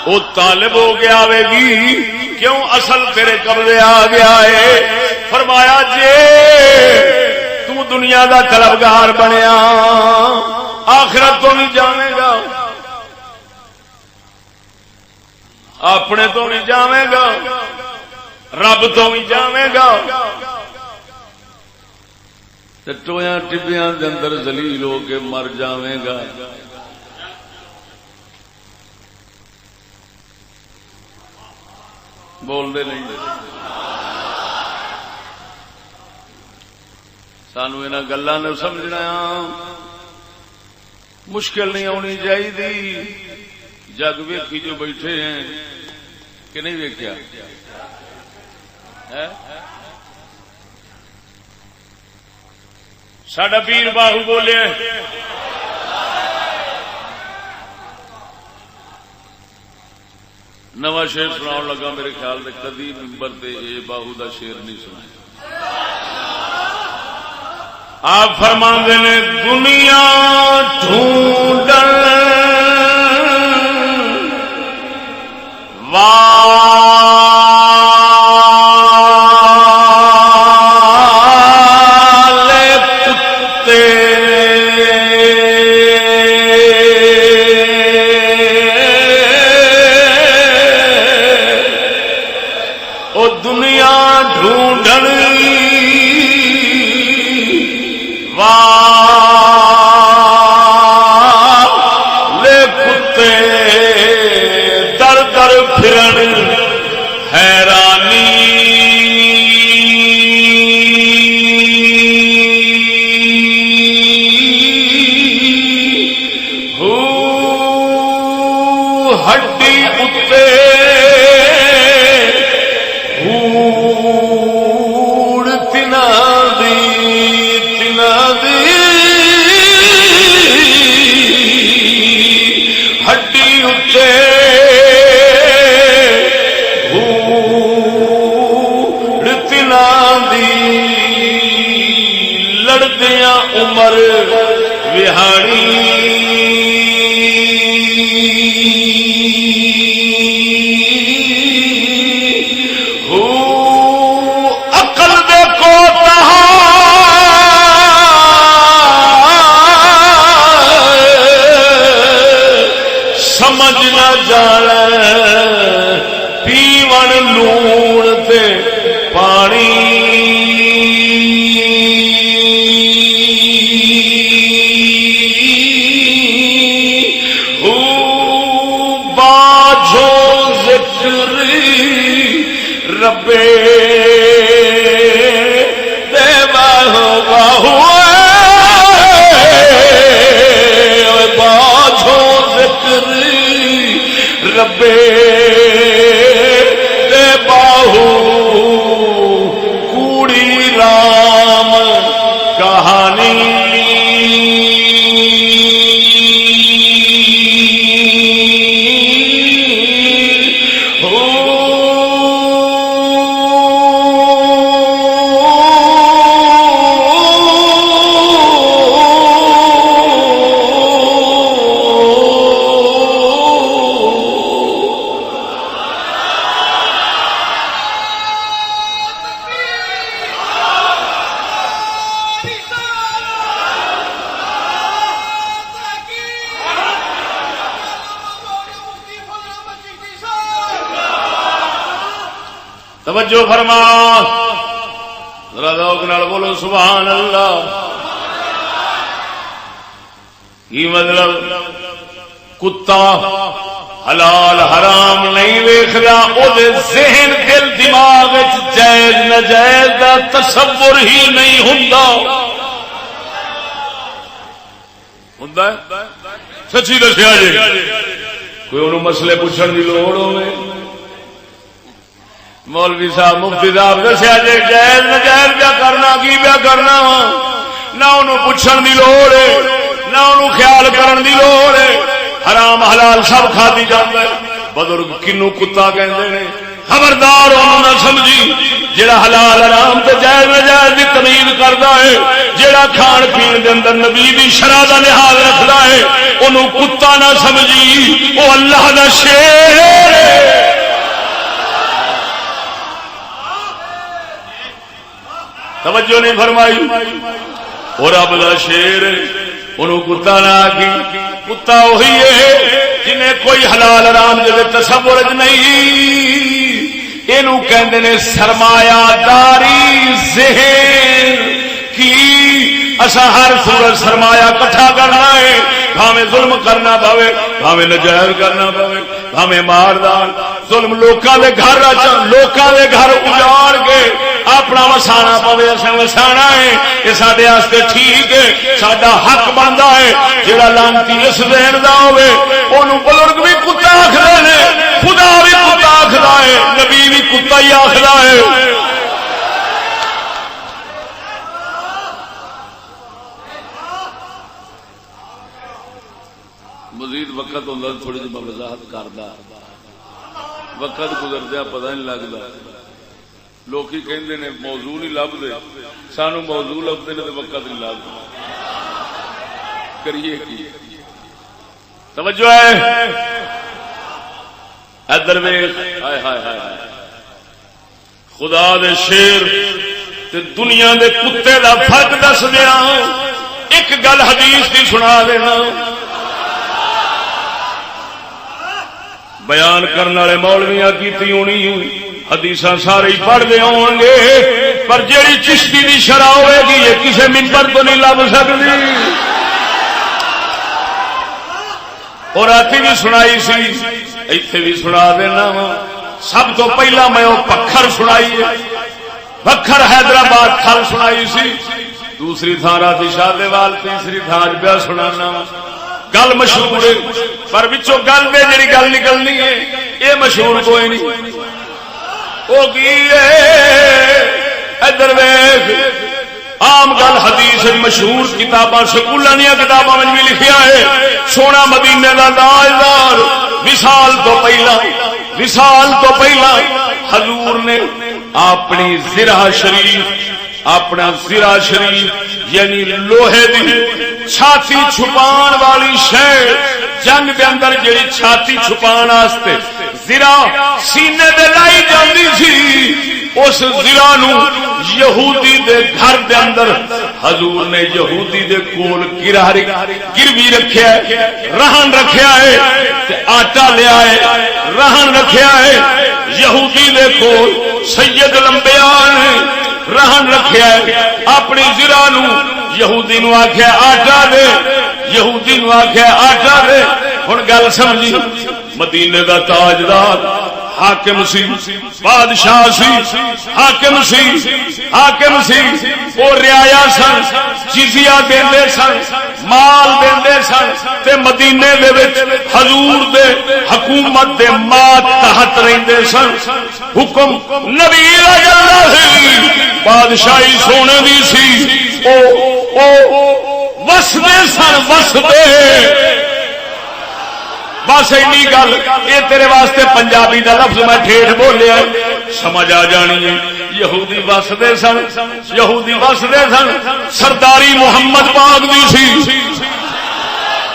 وہ طالب ہو کے آوے گی کیوں اصل تیرے قبضے آ گیا ہے. فرمایا جے تو دنیا دا طلبگار بنیا آخرت تو نہیں جاوے گا، اپنے تو نہیں جاوے گا، رب تو نہیں جاوے گا، ٹویاں ٹبیاں دے اندر ذلیل ہو کے مر جاوے گا۔ بول دے نہیں سانو انہاں گلاں نوں سمجھنا مشکل نہیں ہونی چاہیے۔ جگ ویکھی جو بیٹھے ہیں کہ نہیں ویکھیا ساڈا پیر باہو بولے نواں شعر سنا لگا، میرے خیال میں کدی ممبر تے اے باہو دا شعر نہیں سنا۔ آپ فرماندے نے دنیا ڈھونڈن عمر وہاڑی ہو عقل دے کو سمجھ نہ جانا پیون لون تے پانی ربے دے باہو باہو باجو ذکر ربے دے باہو کوڑی رام کہانی توجہ فرما ذرا ذوق نال بولو سبحان اللہ۔ یہ مطلب کتا حلال حرام نہیں ویکھدا، او دے ذہن دل دماغ وچ جائز ناجائز دا تصور ہی نہیں ہوندا۔ ہوندا سچی دسیا جی، کوئی انہوں مسئلے پوچھن دی لوڑ ہوے مولوی صاحب مفتی صاحب دسیا جی جائز ناجائز پیا کرنا کی پیا کرنا وا، نہ انہوں پوچھن دی لوڑ ہے نہ انہوں خیال کرن دی لوڑ ہے، حرام حلال سب کھادی جاندا ہے۔ بزرگ کنوں کتا کہندے نے، خبردار انہوں نہ سمجھی جڑا حلال حرام تے جائز ناجائز دی تمیز کردا ہے، جڑا کھان پین دے اندر نبی دی شرع دا لحاظ رکھدا ہے انہوں کتا نہ سمجھی، وہ اللہ دا شیر ہے۔ توجہ نہیں فرمائی۔ اور رب دا شیر انہوں کتا نہ آگی. کتا وہی ہے جنہیں کوئی حلال حرام دے تصور نہیں. اینو کہندے نے سرمایہ داری ذہن کی. اسا ہر صورت سرمایہ کٹھا کرنا ہے، بھاویں ظلم کرنا پوے، بھاویں نجائز کرنا پوے، بھاویں ماردار ظلم لوکاں دے گھر اجاڑ کے اپنا وسانا پوے، اساں وسانا ہے. یہ ساڈے واسطے ٹھیک ہے، ساڈا حق بندا ہے. جڑا لعنتی اس ذہن دا ہوے اونوں بزرگ بھی کتا آکھدے نے، خدا بھی کتا آکھدا ہے، نبی بھی کتا ہی آکھدا ہے. مزید وقت ہوتا تھوڑی جی میں وضاحت کردا، وقت گزردیا پتہ نہیں لگتا. لوگ کہندے نے موضوع نہیں لبدے، سانو موضوع لبدے نے تو وقت نہیں لبدا. کریے کی توجہ ہے؟ ادھر ویکھ، ہائے ہائے ہائے خدا دے شیر تے دنیا دے کتے دا فرق دس دیا. ایک گل حدیث دی سنا دینا. بیان کرنے والے مولویاں کیتی ہونی حدیثاں سارے ہی پڑھتے ہون گے، پر جیڑی چشتی دی شرح ہوئے گی یہ کسی منبر تو نہیں لب سکتی. اور آتی بھی سنائی سی، ایتھے بھی سنا دینا. سب تو پہلا میں وہ پکھر سنائی ہے، پکھر حیدرآباد تھل سنائی سی. دوسری تھان راتی شادے وال، تیسری تھان پیا سنانا. گل مشہور ہے پر بچوں گل دے جڑی گل نکلنی ہے یہ مشہور کوئی نہیں. وہ کی ادھر ویکھ، عام گل حدیث مشہور کتاباں سکولاں دیا کتاباں میں بھی لکھیا ہے. سونا مدینے دا تاجدار وصال تو پہلا حضور نے اپنی زرہ شریف، اپنا زرہ شریف یعنی لوہے دی چھاتی چھپان والی شے، جنگ دے اندر جڑی چھاتی چھپان واسطے زرہ سینے دے لائی جاندی سی، اس زرہ نو یہودی دے گھر دے اندر حضور نے یہودی دے کول گروی رکھیا ہے، رہن رکھیا ہے تے آٹا لیا ہے، رہن رکھیا ہے. یہودی دے کول سید الانبیاء نے رہن رکھیا ہے. اپنی زرہ نو یہودی نو آکھیا آٹا دے، یہودی نو آکھیا آٹا دے. ہن گل سمجھی، مدینے دا تاجدار حاکم سی، بادشاہ سی، حاکم سی. وہ رعایا سن، جزیہ دیندے سن، مال دیندے سن تے مدینے دے وچ حضور دے حکومت دے مات تحت رہندے سن. حکم نبی اللہ سی، بادشاہی سونے دی سی. او وسدے سن، وسدے. بس اینی گل یہ تیرے واسطے پنجابی دا لفظ میں ٹھیٹھ بولیا سمجھ آ جانی ہے. یہودی وسدے سن، سرداری محمد باغ دی سی.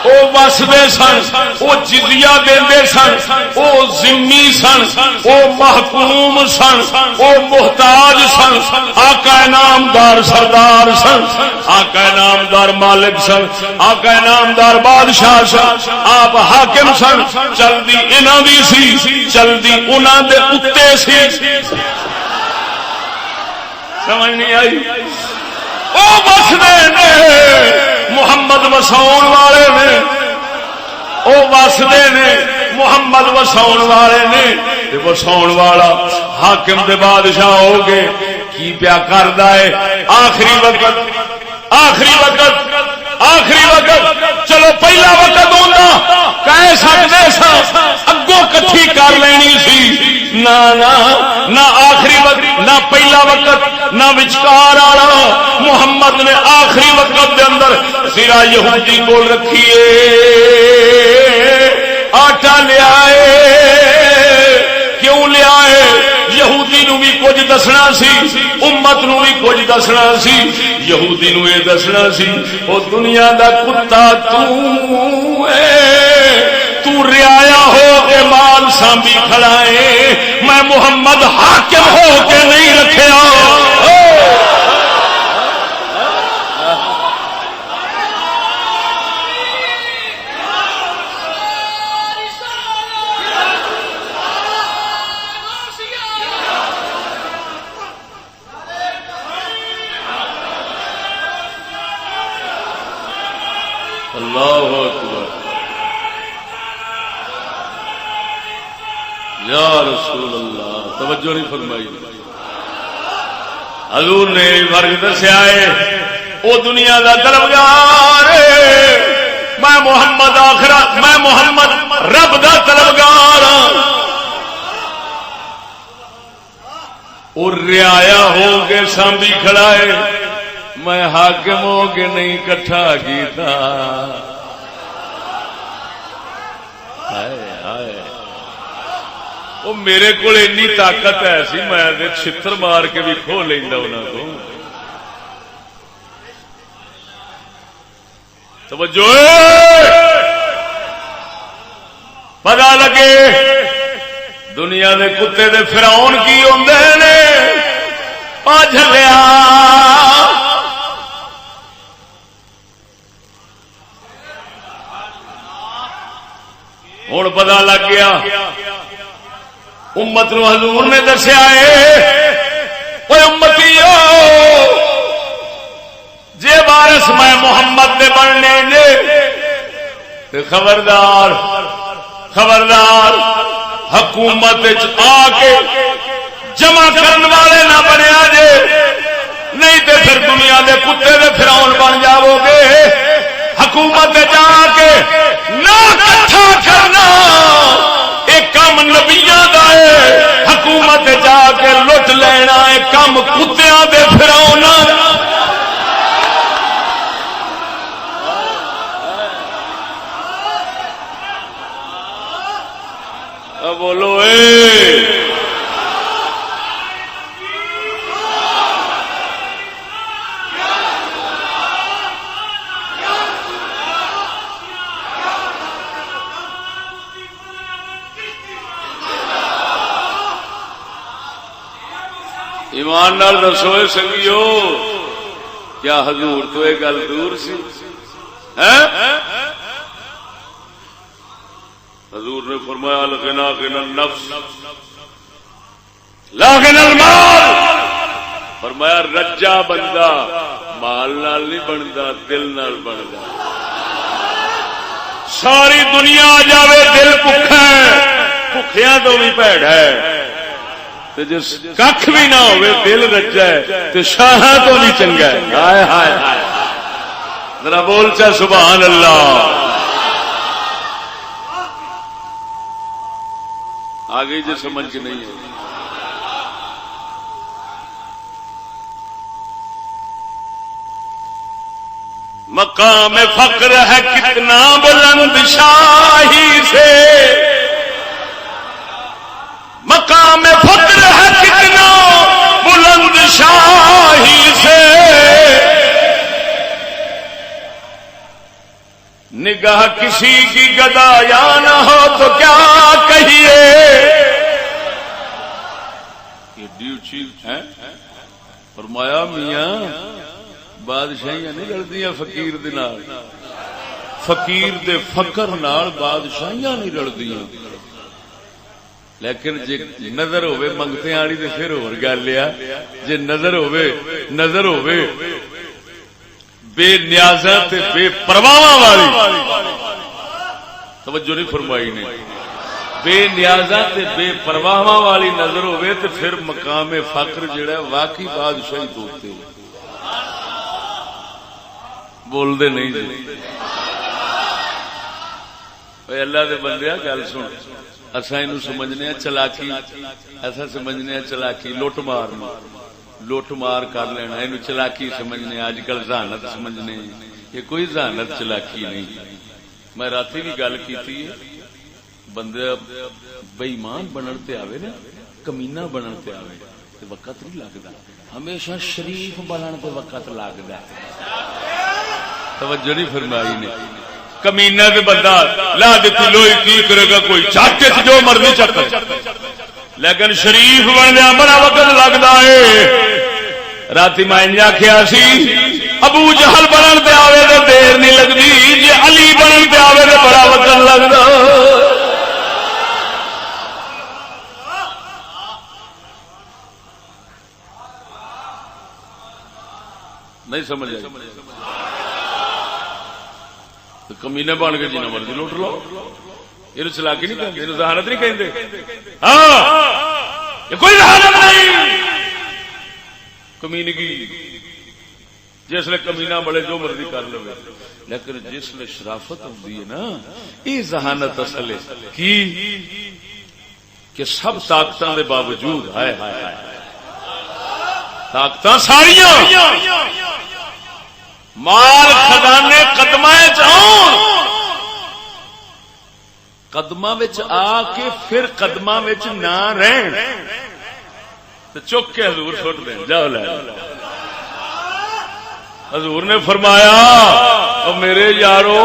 او وسدے سن، او جزیہ دیندے سن، او ذمی سن، او محکوم سن، او محتاج سن. آقا انعامدار سردار سن، آقا انعامدار مالک سن، آقا انعامدار بادشاہ سن. آپ حاکم سن. چلدی انہاں دی سی، چلدی انہاں دے اُتے سی. سمجھ نہیں آئی؟ او وسدے نے محمد وساؤن والے نے، او وسدے نے محمد وساؤن والے نے. وساؤن والا حاکم دے بادشاہ ہو گئے. کی پیا کردا ہے؟ آخری وقت چلو پہلا وقت ہوتا کہہ سکتے سا اگوں کٹھی کر لینی سی. نہ آخری وقت، نہ پہلا وقت، نہ وچکار والا. محمد نے آخری وقت دے اندر زرہ یہودی کول رکھیے، آٹا لیا. کیوں لیا ہے؟ یہودی نو بھی کچھ دسنا سی، امت نو بھی کچھ دسنا سی. یہودی نو یہ دسنا سی او دنیا دا کتا تو رعایا ہو کے مال سانبھی کھڑا ہے، میں محمد حاکم ہو کے نہیں رکھیا. اکبر یا رسول اللہ. توجہ نہیں فرمائی. حضور نے فرق دسیا ہے وہ دنیا دا طلبگار میں محمد آخرت میں محمد رب دا طلبگار ہاں. اور رعایا ہو کے سانبھی کھڑا ہے میں حاکم ہو کے نہیں کٹھا کیتا. وہ میرے کو انی طاقت ہے سی میں چھتر مار کے بھی کھو لینا انہوں کو. توجہ پتا لگے دنیا دے کتے دے فرعون کی ہوندے نے آ جھلیا. ہوں پتا لگ گیا امت نو حضور نے دسیا ہے اوے امتیو جے وارث میں محمد دے بننے نے تے خبردار خبردار حکومت آ کے جمع کرن والے نہ بنیا جے نہیں تے پھر دنیا دے کتے دے فرعون بن جاؤ گے. حکومت جا کے نہ اکٹھا کرنا ایک کام نبیاں دا ہے. حکومت جا کے لٹ لینا ایک کام کتیاں دے فرعون. بولو ایمان نال دسو سنگیو کیا حضور تو یہ گل دور سی؟ حضور نے فرمایا الغنا غنى النفس لا غنى المال. فرمایا رجا بندہ مال نال نہیں بنتا دل نال بنتا. ساری دنیا آ جاوے دل بھکھا ہے بھکھیاں تو بھی بھڑا ہے جس کھ بھی نہ ہوئے دل رجا ہے تو شاہ تو نہیں چنگا ہے. ہائے ہائے ہائے ذرا بول چا سبحان اللہ. آگے جو سمجھ کے نہیں ہے مقام فقر ہے کتنا بلند شاہی سے. مقام فقر ہے کتنا بلند شاہی سے. نگاہ کسی کی گدا یا نہ ہو تو کیا کہیے. یہ ڈیو چیز ہے. فرمایا میاں بادشاہیاں نہیں لڑدیاں فقیر دے نال. فقیر دے فقر نال بادشاہیاں نہیں لڑدیاں. لیکن جے نظر ہوئے منگتے آڑی تے پھر اور گل ہے. جے نظر ہوئے بے نیازاں تے بے پرواہاں والی توجہ نہیں فرمائی نے. بے نیازاں تے بے پرواہاں والی نظر ہوئے تے پھر مقام فقر جڑا واقعی بادشاہی توتے. بول دے نہیں جی اللہ دے بندیا گل سن. اصا یہ سمجھنے چلاکی ایسا سمجھنے چلاکی لٹ مار کر لینا یہ چلاکی سمجھنے. اج کل ذہانت سمجھنے یہ کوئی ذہانت چلاکی نہیں. میں رات بھی گل کی بندے بےمان بنن تے آوے نا کمینا بنن تے آوے تے وقت نہیں لگتا. ہمیشہ شریف بنن تے وقت لگتا. توجہ نہیں فرمائی نے. کمینا تے بندہ لا دیتی لوئی کی کرے گا کوئی چاٹے جو مرضی چکر. لیکن شریف بننے بڑا وقت لگتا ہے. رات میں آخیا سی ابو جہل بنن تے آوے تے دیر نہیں لگتی. جی علی بنن تے آوے تے بڑا وقت لگتا. نہیں سمجھ آئی. تو کمینے بن کے جنہیں مرضی لوٹ لو، یہ چلاکی نہیں کہتے، یہ ذہانت نہیں کہتے. ہاں یہ کوئی ذہانت نہیں کمینگی. جس لئے کمینہ بڑے جو مرضی کر لو، لیکن جس لئے شرافت ہوتی ہے نا، یہ ذہانت اصل ہے کہ سب طاقتوں کے باوجود ہائے ہائے ہائے طاقت ساریاں مال خزانے قدماں آ کے پھر قدماں نہ رہن تو چک کے حضور سٹ دیں. جاؤ لے. حضور نے فرمایا او میرے یارو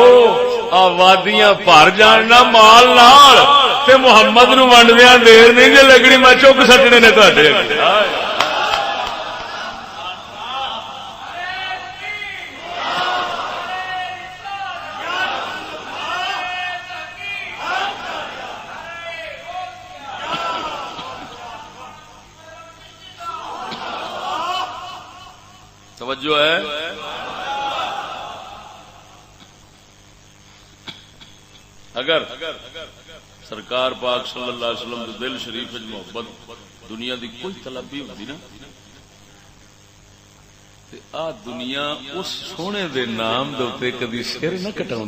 وادیاں بھر جاننا مال نال تے محمد نو ونڈدیاں دیر نہیں جے لگنی، میں چک سٹنے نے تہاڈے. توجہ ہے. اگر سرکار پاک صلی اللہ علیہ وسلم کے دل شریف محبت دنیا دی کوئی طلب بھی ہوتی نا، آ دنیا اس سونے دے نام دے کدی سر نہ کٹاؤں.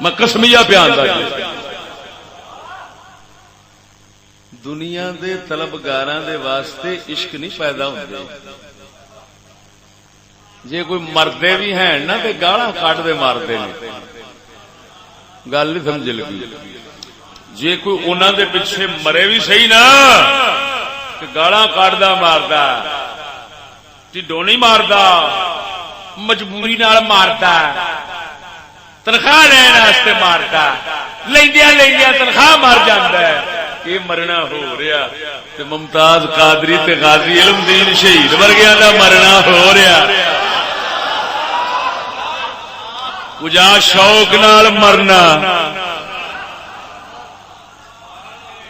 میں قسمیہ بیان دا دنیا دے طلبگاراں دے واسطے عشق نہیں پیدا ہوندے. جے کوئی مردے بھی ہیں نا تے گالاں کٹ دے ماردے نے. گل نہیں سمجھ لگی. جے کوئی انہاں دے پیچھے مرے بھی صحیح نا کہ گالاں کٹدا ماردا، ٹھڈوں نہیں ماردا، مجبوری نال ماردا، تنخواہ لین واسطے ماردا، لیندیاں تنخواہ مار جاندا ہے. یہ مرنا ہو رہا تے ممتاز قادری تے غازی علم دین شہید ورگیاں دا مرنا ہو رہا. کجا شوق نال مرنا،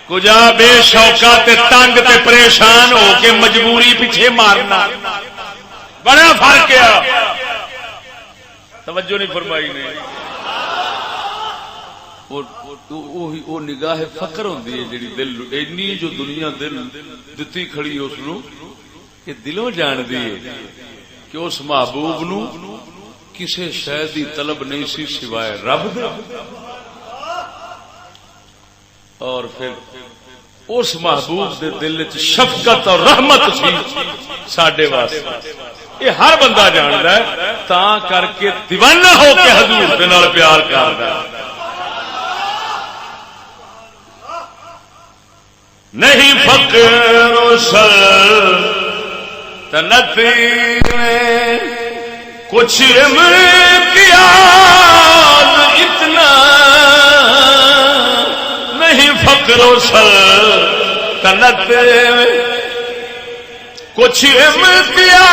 کجا بے شوقا تے تنگ تے پریشان ہو کے مجبوری پیچھے مارنا. بڑا فرق ہے. توجہ نہیں فرمائی نے. وہ نگاہ فقر ہوندی ہے جڑی دل اینی جو دنیا دل دتی کھڑی اس نو کہ دلوں جان دی ہے کہ اس محبوب نو کسے شے دی طلب نہیں سی سوائے رب دے. اور پھر اس محبوب دے دل وچ شفقت اور رحمت سی ساڈے واسطے. یہ ہر بندہ جاندا ہے، تاں کر کے دیوانہ ہو کے حضور دے نال پیار کردا ہے. نہیں فقر سلطنت میں کچھ امتیاز اتنا، نہیں فقر سلطنت میں کچھ امتیاز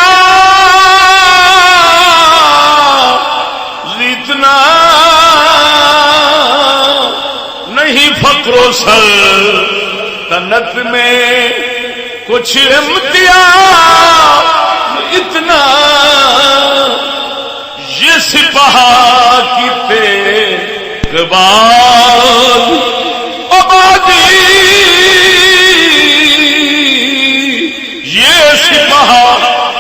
اتنا، نہیں فقر سلطنت میں کچھ امتیاز اتنا، یہ سپاہ کی تیغباز آبادی، یہ سپاہ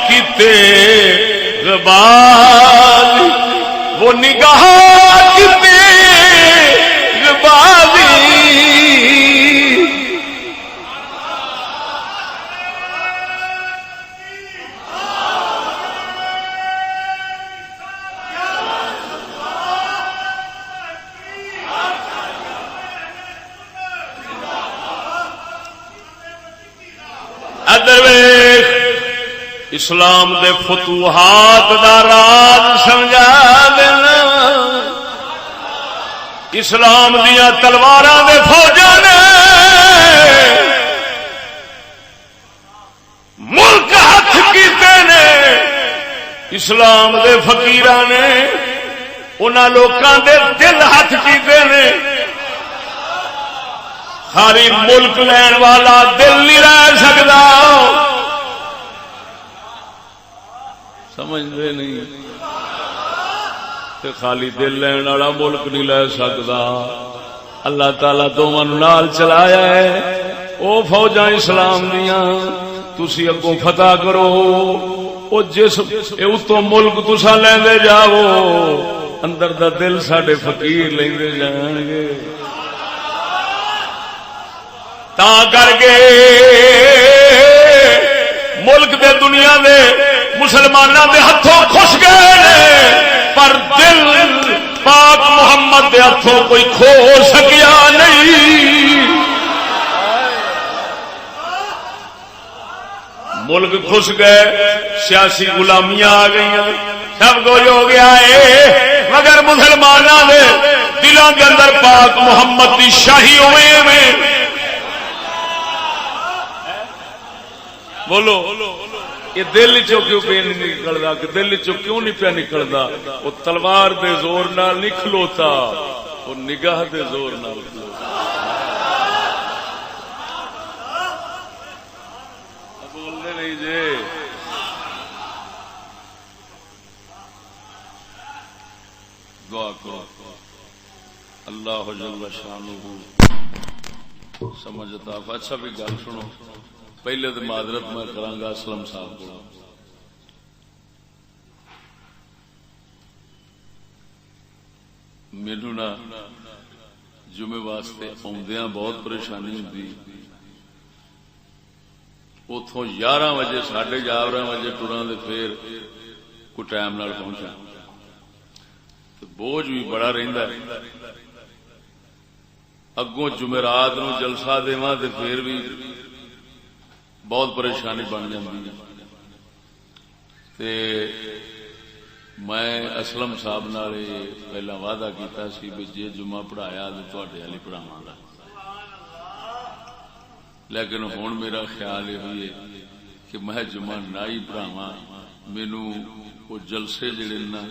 کی تیغباز وہ نگاہ کی تیغبازی. اسلام دے فتوحات دا راز سمجھا دینا. اسلام دیا تلواراں دے فوجاں نے ملک ہاتھ کیتے نے، اسلام دے فقیراں نے انہاں لوکاں دے دل ہاتھ کیتے نے. خالی ملک لین والا دل نہیں رہ سکتا. سمجھتے نہیں. تے خالی دل لین والا ملک نہیں لے سکتا. اللہ تعالی دونوں نال چلایا ہے. او فوجاں اسلام دیاں تسی اگوں فتح کرو. او جس اتوں ملک تساں لیندے جاؤ اندر دا دل ساڈے فقیر لیندے جان گے. تا کر کے ملک دے دنیا دے مسلماناں دے ہتھوں کھس گئے نے پر دل پاک محمد دے ہتھوں کوئی کھو سکیا نہیں. ملک کھس گئے سیاسی غلامیاں آ گئی سب کچھ ہو گیا ہے مگر مسلماناں دے دلوں کے اندر پاک محمد دی شاہی ہوئے میں بولو یہ دل چوں کیوں پہ نہیں نکلتا کہ دل چوں کیوں نہیں پہ نکلتا. وہ تلوار دے زور نال نہیں کھلوتا وہ نگاہ دے زور نال کھلوتا. بولنے نہیں جی دعا کرو اللہ جل شانہ سمجھتا. اچھا بھی گل سنو پہلے تو معذرت میں کراں اسلم صاحب کو. مینوں نا جمعے واسطے آدیاں بہت پریشانی ہوتی. اتوں 11 بجے 11:30 بجے ٹراں دے پھر کوئی ٹائم نال پہنچا بوجھ بھی بڑا رہندا ہے. اگوں جمعرات نو جلسہ دیواں تے پھر بھی بہت پریشانی بن جاتی ہے. میں اسلم صاحب نال پہلا وعدہ کیتا سی بھی جے جمعہ پڑھایا تو تواڈے والی پڑھاواں گا لیکن ہن میرا خیال یہ ہوئی ہے کہ میں جمعہ نہ ہی پڑھاواں. مینوں وہ جلسے جڑے نا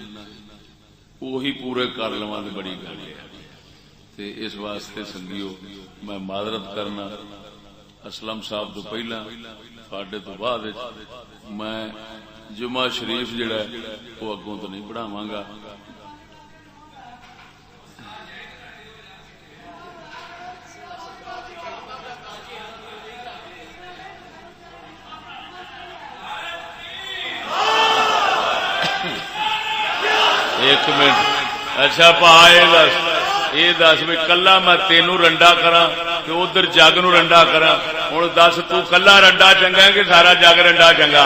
وہی پورے کر لواں تے بڑی گل ہے. تے اس واسطے سنگیو میں معذرت کرنا اسلم صاحب تو پہلا ساڈے تو بعد میں جمعہ شریف جڑا ہے وہ اگوں تو نہیں پڑھاواں گا. ایک منٹ اچھا پا یہ دس بھی کلا میں تینوں رنڈا کراں کہ ادھر جگ نو رنڈا کراں. ہوں دس تو کلا رنڈا چنگا کہ سارا جگ رنڈا چنگا؟